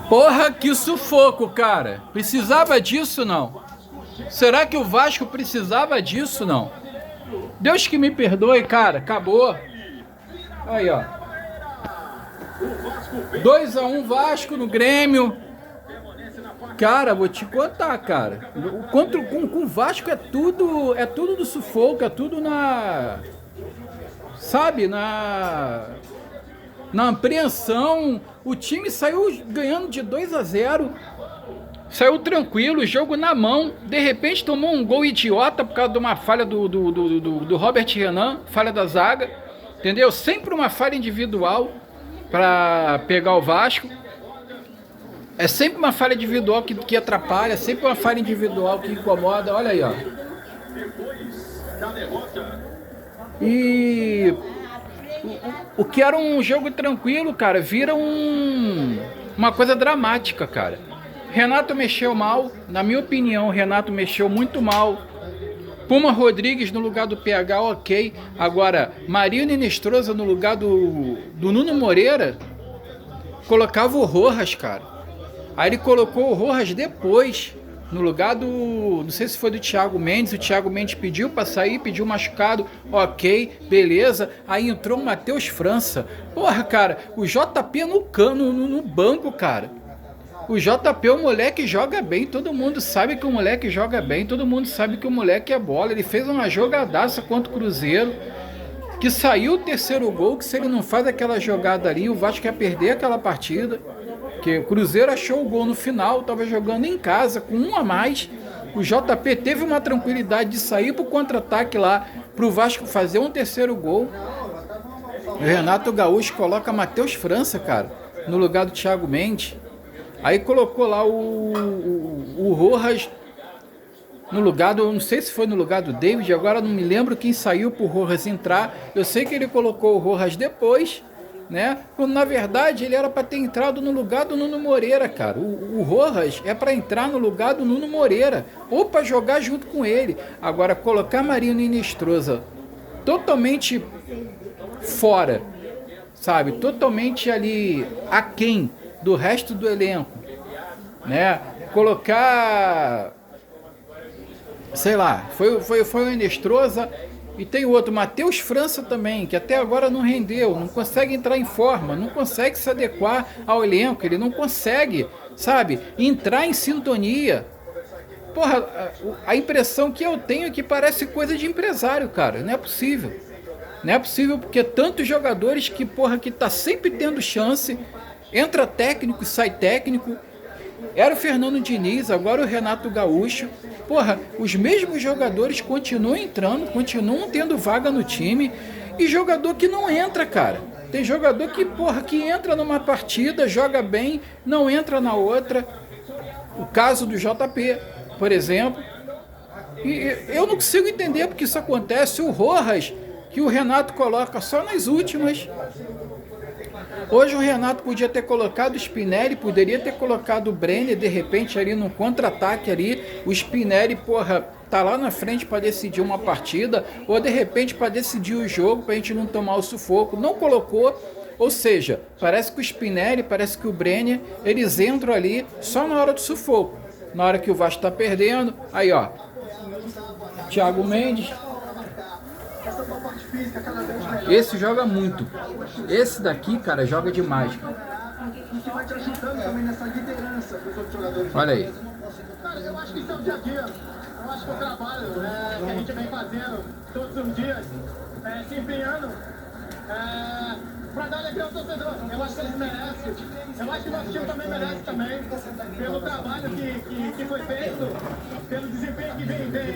Porra, que sufoco, cara. Precisava disso, não? Será que o Vasco precisava disso, não? Deus que me perdoe, cara. Acabou. Aí, ó. 2-1 Vasco no Grêmio. Cara, vou te contar, cara. Com o Vasco é tudo do sufoco, é tudo na... Sabe, na apreensão. O time saiu ganhando de 2-0. Saiu tranquilo, jogo na mão. De repente tomou um gol idiota por causa de uma falha do Robert Renan, falha da zaga. Entendeu? Sempre uma falha individual para pegar o Vasco. É sempre uma falha individual que atrapalha, sempre uma falha individual que incomoda. Olha aí, ó. E o que era um jogo tranquilo, cara, vira uma coisa dramática, cara. Renato mexeu mal, na minha opinião, Renato mexeu muito mal. Puma Rodrigues no lugar do PH, ok. Agora, Marino Inestrosa no lugar do Nuno Moreira, colocava o Rojas, cara. Aí ele colocou o Rojas depois, no lugar do... Não sei se foi do Thiago Mendes. O Thiago Mendes pediu pra sair, pediu machucado. Ok, beleza. Aí entrou o Matheus França. Porra, cara, o JP no banco, cara. O JP, o moleque joga bem. Todo mundo sabe que o moleque joga bem. Todo mundo sabe que o moleque é bola. Ele fez uma jogadaça contra o Cruzeiro, que saiu o terceiro gol, que se ele não faz aquela jogada ali, o Vasco ia perder aquela partida. Que o Cruzeiro achou o gol no final, estava jogando em casa com um a mais. O JP teve uma tranquilidade de sair para o contra-ataque lá, para o Vasco fazer um terceiro gol. O Renato Gaúcho coloca Matheus França, cara, no lugar do Thiago Mendes. Aí colocou lá o Rojas no lugar do... Não sei se foi no lugar do David, agora não me lembro quem saiu para o Rojas entrar. Eu sei que ele colocou o Rojas depois, né? Quando na verdade ele era para ter entrado no lugar do Nuno Moreira, cara. O Rojas é para entrar no lugar do Nuno Moreira, ou para jogar junto com ele. Agora, colocar Marino Inestrosa totalmente fora, sabe? Totalmente ali aquém do resto do elenco, né? Colocar, sei lá, foi o Inestrosa. E tem outro, Matheus França também, que até agora não rendeu, não consegue entrar em forma, não consegue se adequar ao elenco, ele não consegue, sabe, entrar em sintonia. Porra, a impressão que eu tenho é que parece coisa de empresário, cara, não é possível. Não é possível, porque tantos jogadores que, porra, que tá sempre tendo chance, entra técnico, sai técnico. Era o Fernando Diniz, agora o Renato Gaúcho. Porra, os mesmos jogadores continuam entrando, continuam tendo vaga no time. E jogador que não entra, cara. Tem jogador que, porra, que entra numa partida, joga bem, não entra na outra. O caso do JP, por exemplo. E eu não consigo entender porque isso acontece. O Rojas, que o Renato coloca só nas últimas. Hoje o Renato podia ter colocado o Spinelli, poderia ter colocado o Brenner, de repente ali no contra-ataque ali, o Spinelli, porra, tá lá na frente para decidir uma partida, ou de repente para decidir o jogo, pra gente não tomar o sufoco, não colocou. Ou seja, parece que o Spinelli, parece que o Brenner, eles entram ali só na hora do sufoco, na hora que o Vasco tá perdendo. Aí ó, Thiago Mendes. Esse joga muito. Esse daqui, cara, joga demais. Olha aí. Cara, eu acho que isso é o dia a dia. Eu acho que o trabalho que a gente vem fazendo todos os dias, se empenhando, para dar alegria ao torcedor. Eu acho que eles merecem. Eu acho que o nosso time também merece também, pelo trabalho que foi feito, pelo desempenho que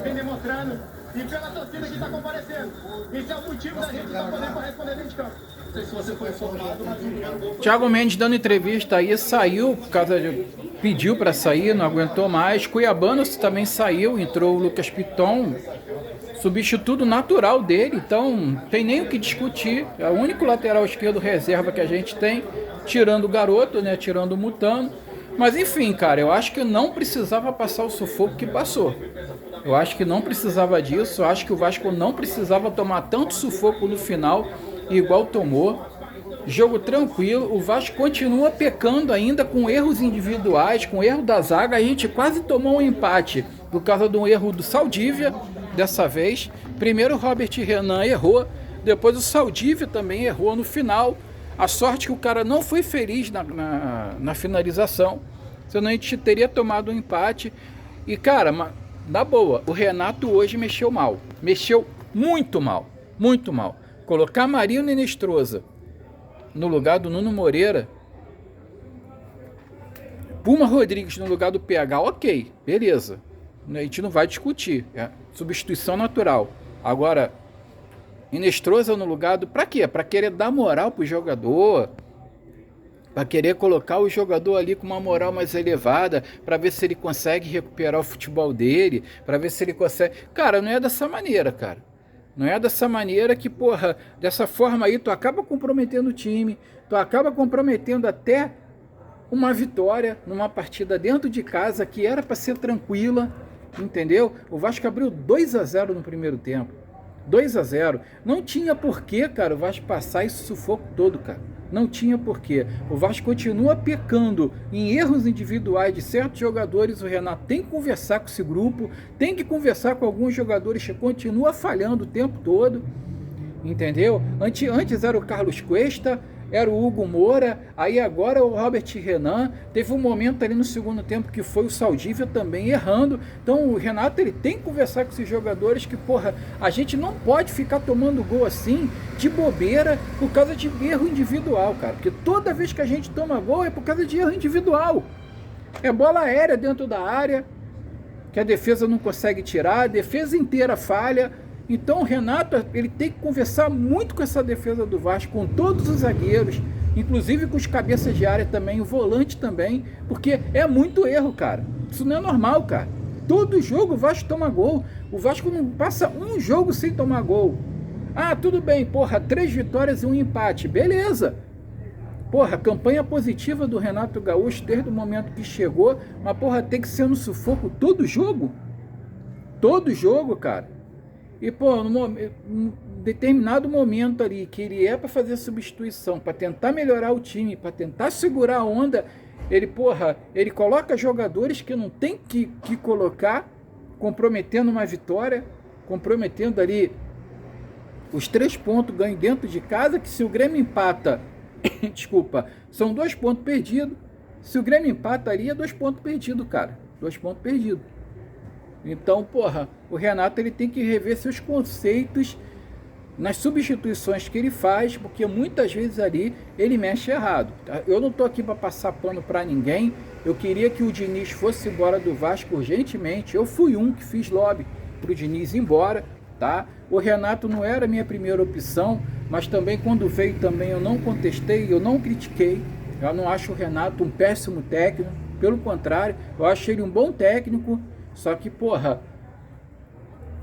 vem demonstrando e pela torcida que está comparecendo. Isso é o motivo da gente estar podendo responder dentro de campo. Não sei se você foi informado, mas o primeiro gol... Thiago Mendes dando entrevista aí, saiu por causa de... Pediu para sair, não aguentou mais. Cuiabano também saiu, entrou o Lucas Piton, substituto natural dele, então não tem nem o que discutir. É o único lateral esquerdo reserva que a gente tem, tirando o garoto, né, tirando o Mutano. Mas enfim, cara, eu acho que não precisava passar o sufoco que passou. Eu acho que não precisava disso, eu acho que o Vasco não precisava tomar tanto sufoco no final, igual tomou. Jogo tranquilo, o Vasco continua pecando ainda com erros individuais, com erro da zaga. A gente quase tomou um empate por causa de um erro do Saldívia, dessa vez. Primeiro o Robert Renan errou, depois o Saldívia também errou no final. A sorte que o cara não foi feliz na finalização, senão a gente teria tomado um empate. E cara, na boa, o Renato hoje mexeu mal, mexeu muito mal, muito mal. Colocar Marinho e Nestrosa no lugar do Nuno Moreira, Puma Rodrigues no lugar do PH, ok, beleza. A gente não vai discutir, é substituição natural. Agora, Nestrosa no lugar do... Pra quê? Pra querer dar moral pro jogador, pra querer colocar o jogador ali com uma moral mais elevada, pra ver se ele consegue recuperar o futebol dele, pra ver se ele consegue... Cara, não é dessa maneira, cara. Não é dessa maneira que, porra, dessa forma aí tu acaba comprometendo o time, tu acaba comprometendo até uma vitória numa partida dentro de casa que era para ser tranquila, entendeu? O Vasco abriu 2-0 no primeiro tempo, 2-0. Não tinha porquê, cara, o Vasco passar esse sufoco todo, cara. Não tinha porquê. O Vasco continua pecando em erros individuais de certos jogadores. O Renato tem que conversar com esse grupo, tem que conversar com alguns jogadores que continua falhando o tempo todo, entendeu? Antes era o Carlos Cuesta, era o Hugo Moura, aí agora é o Robert Renan. Teve um momento ali no segundo tempo que foi o Saldívia também errando. Então o Renato, ele tem que conversar com esses jogadores que, porra, a gente não pode ficar tomando gol assim de bobeira por causa de erro individual, cara. Porque toda vez que a gente toma gol é por causa de erro individual. É bola aérea dentro da área que a defesa não consegue tirar, a defesa inteira falha. Então o Renato, ele tem que conversar muito com essa defesa do Vasco, com todos os zagueiros, inclusive com os cabeças de área também, o volante também, porque é muito erro, cara. Isso não é normal, cara. Todo jogo o Vasco toma gol. O Vasco não passa um jogo sem tomar gol. Ah, tudo bem, porra, 3 vitórias e um empate, beleza. Porra, campanha positiva do Renato Gaúcho desde o momento que chegou, mas porra, tem que ser no sufoco todo jogo. Todo jogo, cara. E, pô, num determinado momento ali, que ele é para fazer substituição, para tentar melhorar o time, para tentar segurar a onda, ele coloca jogadores que não tem que colocar, comprometendo uma vitória, comprometendo ali os 3 pontos ganhos dentro de casa, que se o Grêmio empata, desculpa, são 2 pontos perdidos. Se o Grêmio empata ali, é 2 pontos perdidos, cara. 2 pontos perdidos. Então, porra, o Renato, ele tem que rever seus conceitos nas substituições que ele faz, porque muitas vezes ali ele mexe errado. Tá? Eu não tô aqui para passar pano para ninguém. Eu queria que o Diniz fosse embora do Vasco urgentemente. Eu fui um que fiz lobby pro Diniz ir embora, tá? O Renato não era a minha primeira opção, mas também quando veio também eu não contestei, eu não critiquei. Eu não acho o Renato um péssimo técnico, pelo contrário, eu acho ele um bom técnico. Só que, porra,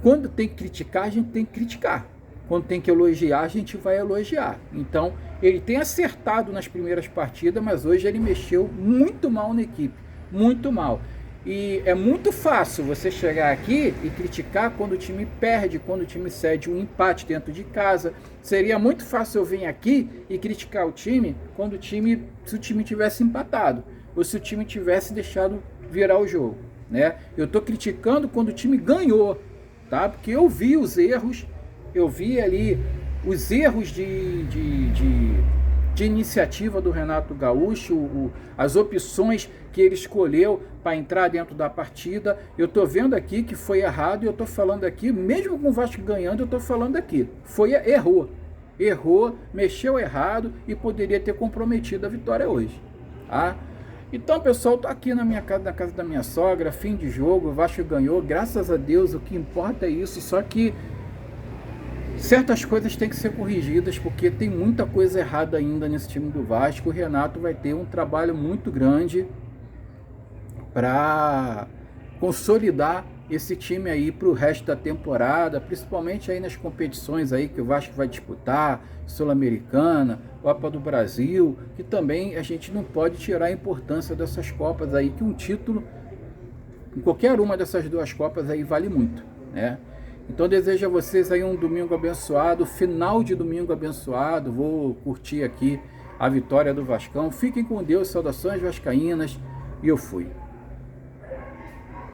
quando tem que criticar, a gente tem que criticar. Quando tem que elogiar, a gente vai elogiar. Então, ele tem acertado nas primeiras partidas, mas hoje ele mexeu muito mal na equipe. Muito mal. E é muito fácil você chegar aqui e criticar quando o time perde, quando o time cede um empate dentro de casa. Seria muito fácil eu vir aqui e criticar o time quando se o time tivesse empatado. Ou se o time tivesse deixado virar o jogo. Né? Eu estou criticando quando o time ganhou, tá? Porque eu vi os erros, eu vi ali os erros de iniciativa do Renato Gaúcho, as opções que ele escolheu para entrar dentro da partida. Eu estou vendo aqui que foi errado e eu estou falando aqui, mesmo com o Vasco ganhando, eu estou falando aqui, errou, mexeu errado e poderia ter comprometido a vitória hoje, tá? Então, pessoal, tô aqui na casa da minha sogra, fim de jogo, o Vasco ganhou, graças a Deus, o que importa é isso, só que certas coisas têm que ser corrigidas, porque tem muita coisa errada ainda nesse time do Vasco. O Renato vai ter um trabalho muito grande para consolidar esse time aí para o resto da temporada, principalmente aí nas competições aí que o Vasco vai disputar, Sul-Americana, Copa do Brasil, que também a gente não pode tirar a importância dessas Copas aí, que um título em qualquer uma dessas 2 Copas aí vale muito, né? Então desejo a vocês aí um domingo abençoado, final de domingo abençoado. Vou curtir aqui a vitória do Vascão. Fiquem com Deus, saudações vascaínas, e eu fui.